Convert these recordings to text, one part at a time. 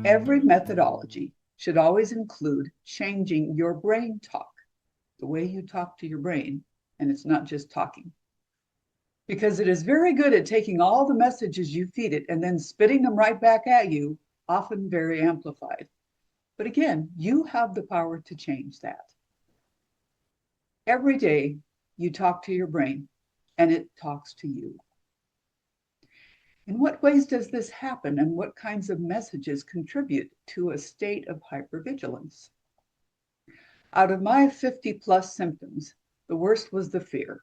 Every methodology should always include changing your brain talk, the way you talk to your brain, and it's not just talking. Because it is very good at taking all the messages you feed it and then spitting them right back at you, often very amplified. But again, you have the power to change that. Every day you talk to your brain and it talks to you. In what ways does this happen, and what kinds of messages contribute to a state of hypervigilance? Out of my 50 plus symptoms, the worst was the fear.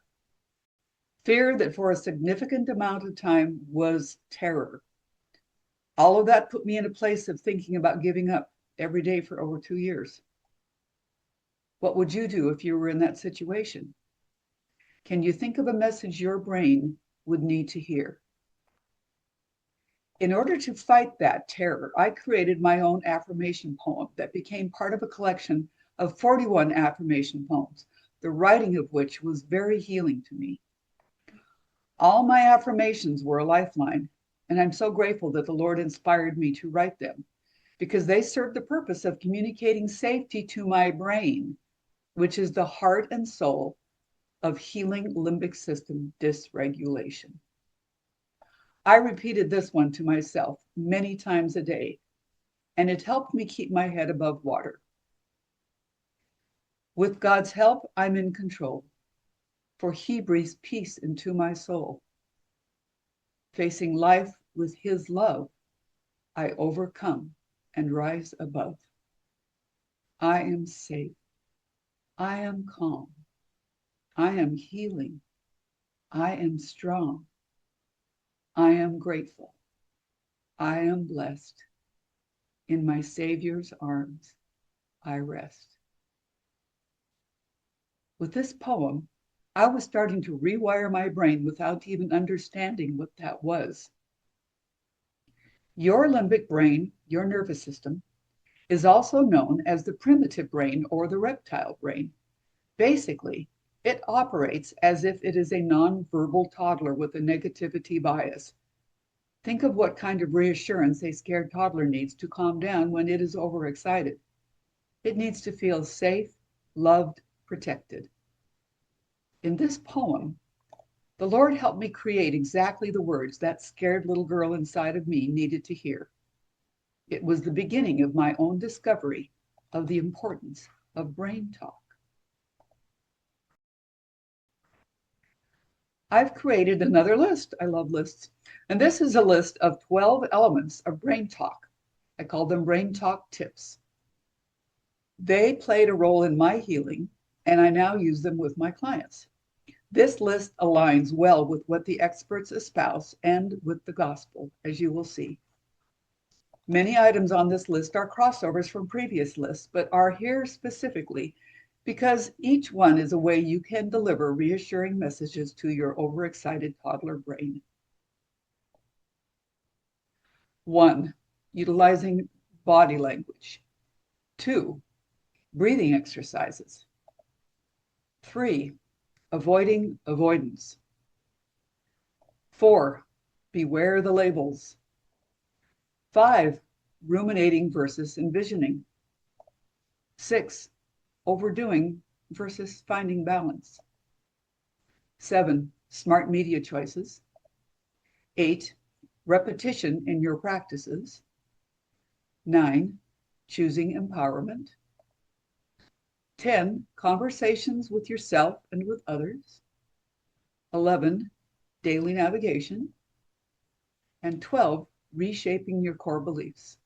Fear that for a significant amount of time was terror. All of that put me in a place of thinking about giving up every day for over 2 years. What would you do if you were in that situation? Can you think of a message your brain would need to hear? In order to fight that terror, I created my own affirmation poem that became part of a collection of 41 affirmation poems, the writing of which was very healing to me. All my affirmations were a lifeline, and I'm so grateful that the Lord inspired me to write them, because they serve the purpose of communicating safety to my brain, which is the heart and soul of healing limbic system dysregulation. I repeated this one to myself many times a day, and it helped me keep my head above water. With God's help, I'm in control, for He breathes peace into my soul. Facing life with His love, I overcome and rise above. I am safe. I am calm. I am healing. I am strong. I am grateful. I am blessed. In my Savior's arms, I rest. With this poem, I was starting to rewire my brain without even understanding what that was. Your limbic brain, your nervous system, is also known as the primitive brain or the reptile brain. Basically, it operates as if it is a non-verbal toddler with a negativity bias. Think of what kind of reassurance a scared toddler needs to calm down when it is overexcited. It needs to feel safe, loved, protected. In this poem, the Lord helped me create exactly the words that scared little girl inside of me needed to hear. It was the beginning of my own discovery of the importance of brain talk. I've created another list. I love lists. And this is a list of 12 elements of brain talk. I call them brain talk tips. They played a role in my healing, and I now use them with my clients. This list aligns well with what the experts espouse and with the gospel, as you will see. Many items on this list are crossovers from previous lists, but are here specifically because each one is a way you can deliver reassuring messages to your overexcited toddler brain. 1, utilizing body language. 2, breathing exercises. 3, avoiding avoidance. 4, beware the labels. 5, ruminating versus envisioning. 6, overdoing versus finding balance. 7, smart media choices. 8, repetition in your practices. 9, choosing empowerment. 10, conversations with yourself and with others. 11, daily navigation. And 12, reshaping your core beliefs.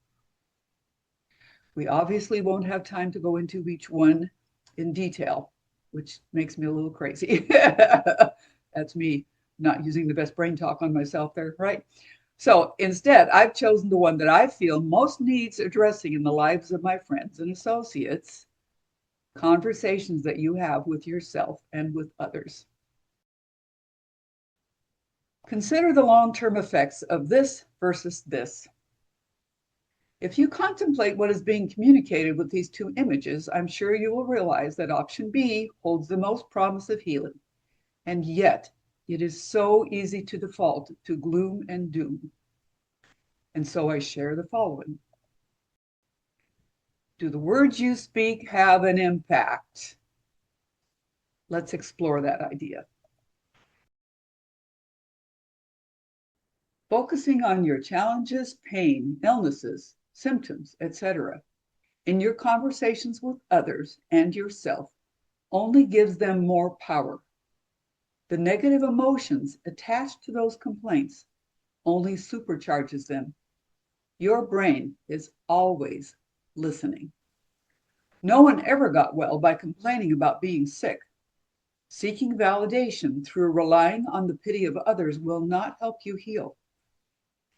We obviously won't have time to go into each one in detail, which makes me a little crazy. That's me not using the best brain talk on myself there, right? So instead, I've chosen the one that I feel most needs addressing in the lives of my friends and associates, conversations that you have with yourself and with others. Consider the long-term effects of this versus this. If you contemplate what is being communicated with these two images, I'm sure you will realize that option B holds the most promise of healing. And yet, it is so easy to default to gloom and doom. And so I share the following. Do the words you speak have an impact? Let's explore that idea. Focusing on your challenges, pain, illnesses, symptoms, etc., in your conversations with others and yourself only gives them more power. The negative emotions attached to those complaints only supercharges them. Your brain is always listening. No one ever got well by complaining about being sick. Seeking validation through relying on the pity of others will not help you heal.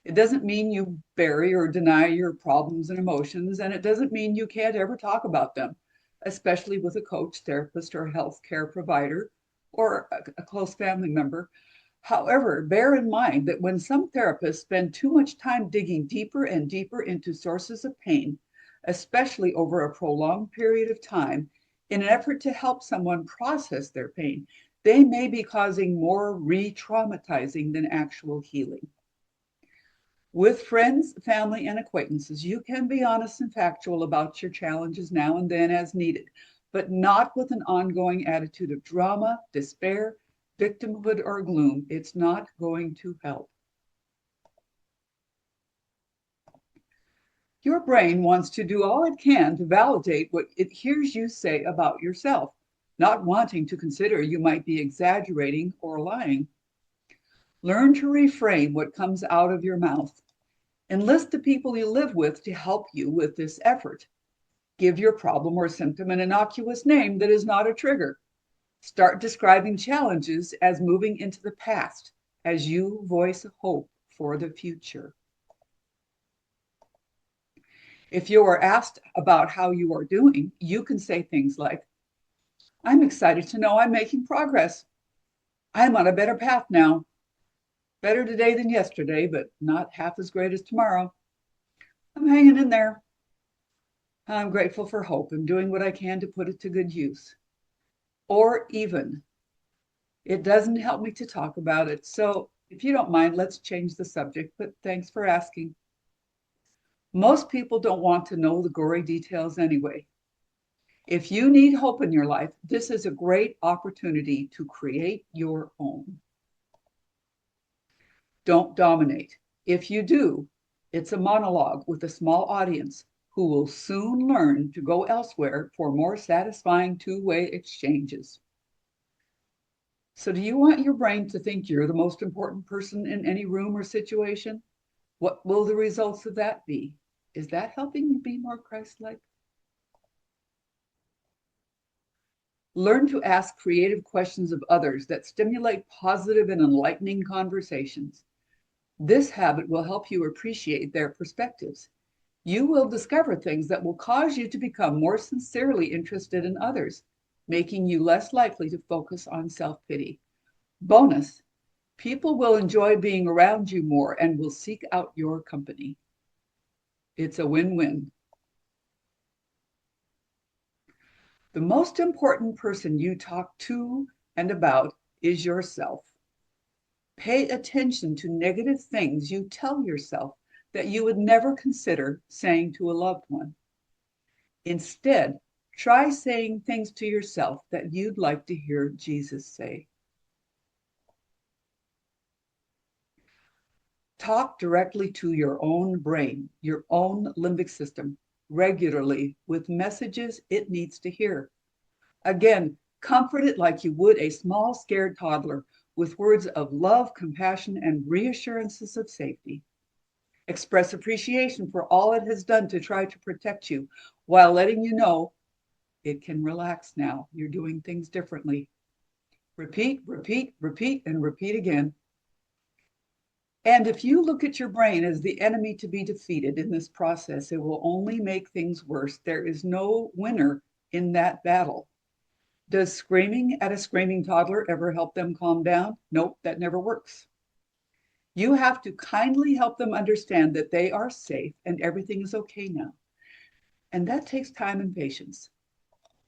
It doesn't mean you bury or deny your problems and emotions, and it doesn't mean you can't ever talk about them, especially with a coach, therapist, or healthcare provider, or a close family member. However, bear in mind that when some therapists spend too much time digging deeper and deeper into sources of pain, especially over a prolonged period of time, in an effort to help someone process their pain, they may be causing more re-traumatizing than actual healing. With friends, family, and acquaintances, you can be honest and factual about your challenges now and then as needed, but not with an ongoing attitude of drama, despair, victimhood, or gloom. It's not going to help. Your brain wants to do all it can to validate what it hears you say about yourself, not wanting to consider you might be exaggerating or lying. Learn to reframe what comes out of your mouth. Enlist the people you live with to help you with this effort. Give your problem or symptom an innocuous name that is not a trigger. Start describing challenges as moving into the past as you voice hope for the future. If you are asked about how you are doing, you can say things like, I'm excited to know I'm making progress. I'm on a better path now. Better today than yesterday, but not half as great as tomorrow. I'm hanging in there. I'm grateful for hope and doing what I can to put it to good use. Or even, it doesn't help me to talk about it, so if you don't mind, let's change the subject, but thanks for asking. Most people don't want to know the gory details anyway. If you need hope in your life, this is a great opportunity to create your own. Don't dominate. If you do, it's a monologue with a small audience who will soon learn to go elsewhere for more satisfying two-way exchanges. So do you want your brain to think you're the most important person in any room or situation? What will the results of that be? Is that helping you be more Christ-like? Learn to ask creative questions of others that stimulate positive and enlightening conversations. This habit will help you appreciate their perspectives. You will discover things that will cause you to become more sincerely interested in others, making you less likely to focus on self-pity. Bonus, people will enjoy being around you more and will seek out your company. It's a win-win. The most important person you talk to and about is yourself. Pay attention to negative things you tell yourself that you would never consider saying to a loved one. Instead, try saying things to yourself that you'd like to hear Jesus say. Talk directly to your own brain, your own limbic system, regularly with messages it needs to hear. Again, comfort it like you would a small, scared toddler with words of love, compassion, and reassurances of safety. Express appreciation for all it has done to try to protect you while letting you know it can relax now. You're doing things differently. Repeat, repeat, repeat, and repeat again. And if you look at your brain as the enemy to be defeated in this process, it will only make things worse. There is no winner in that battle. Does screaming at a screaming toddler ever help them calm down? Nope, that never works. You have to kindly help them understand that they are safe and everything is okay now. And that takes time and patience.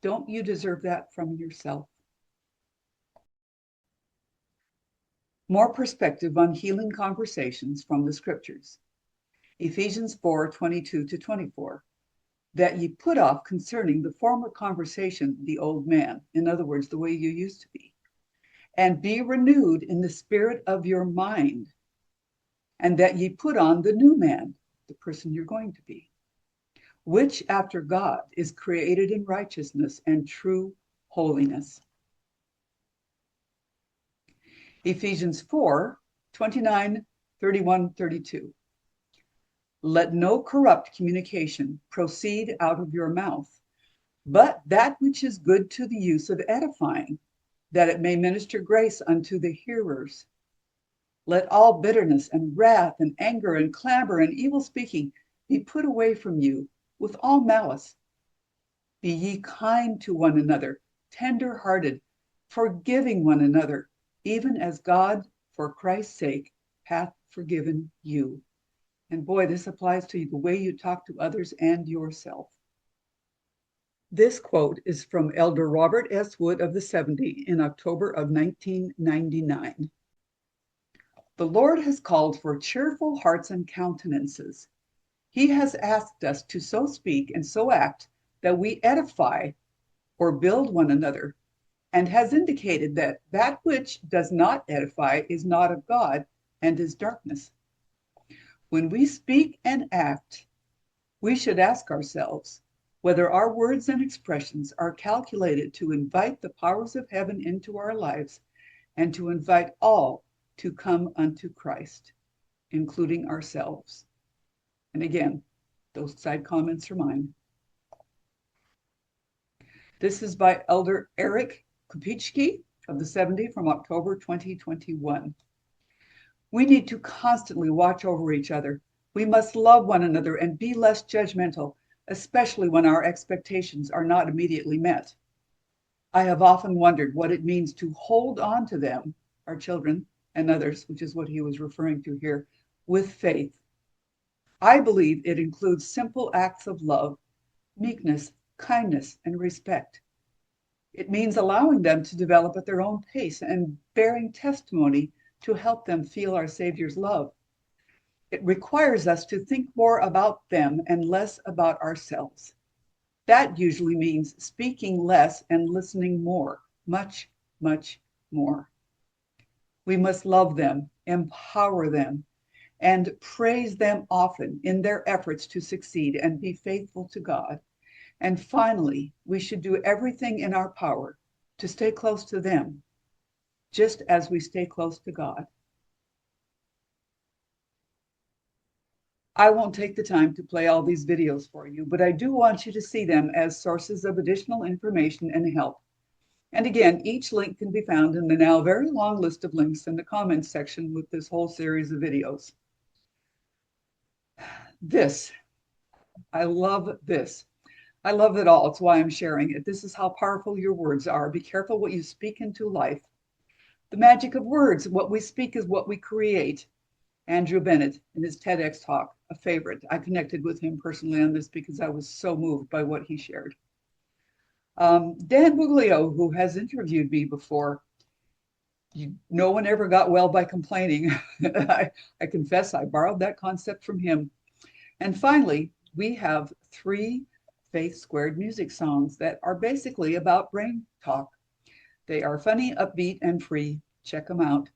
Don't you deserve that from yourself? More perspective on healing conversations from the scriptures. Ephesians 4:22-24. that ye put off concerning the former conversation the old man, in other words, the way you used to be, and be renewed in the spirit of your mind, and that ye put on the new man, the person you're going to be, which after God is created in righteousness and true holiness. Ephesians 4:29, 31, 32. Let no corrupt communication proceed out of your mouth, but that which is good to the use of edifying, that it may minister grace unto the hearers. Let all bitterness and wrath and anger and clamor and evil speaking be put away from you with all malice. Be ye kind to one another, tender-hearted, forgiving one another, even as God, for Christ's sake, hath forgiven you. And boy, this applies to the way you talk to others and yourself. This quote is from Elder Robert S. Wood of the 70 in October of 1999. The Lord has called for cheerful hearts and countenances. He has asked us to so speak and so act that we edify or build one another, and has indicated that that which does not edify is not of God and is darkness. When we speak and act, we should ask ourselves whether our words and expressions are calculated to invite the powers of heaven into our lives and to invite all to come unto Christ, including ourselves. And again, those side comments are mine. This is by Elder Eric Kopicki of the 70 from October 2021. We need to constantly watch over each other. We must love one another and be less judgmental, especially when our expectations are not immediately met. I have often wondered what it means to hold on to them, our children and others, which is what he was referring to here, with faith. I believe it includes simple acts of love, meekness, kindness, and respect. It means allowing them to develop at their own pace and bearing testimony to help them feel our Savior's love. It requires us to think more about them and less about ourselves. That usually means speaking less and listening more, much, much more. We must love them, empower them, and praise them often in their efforts to succeed and be faithful to God. And finally, we should do everything in our power to stay close to them, just as we stay close to God. I won't take the time to play all these videos for you, but I do want you to see them as sources of additional information and help. And again, each link can be found in the now very long list of links in the comments section with this whole series of videos. I love this. I love it all. It's why I'm sharing it. This is how powerful your words are. Be careful what you speak into life. The magic of words. What we speak is what we create. Andrew Bennett in his TEDx talk, a favorite. I connected with him personally on this because I was so moved by what he shared. Dan Buglio, who has interviewed me before, no one ever got well by complaining. I confess I borrowed that concept from him. And finally, we have 3 Faith Squared music songs that are basically about brain talk. They are funny, upbeat, and free. Check them out.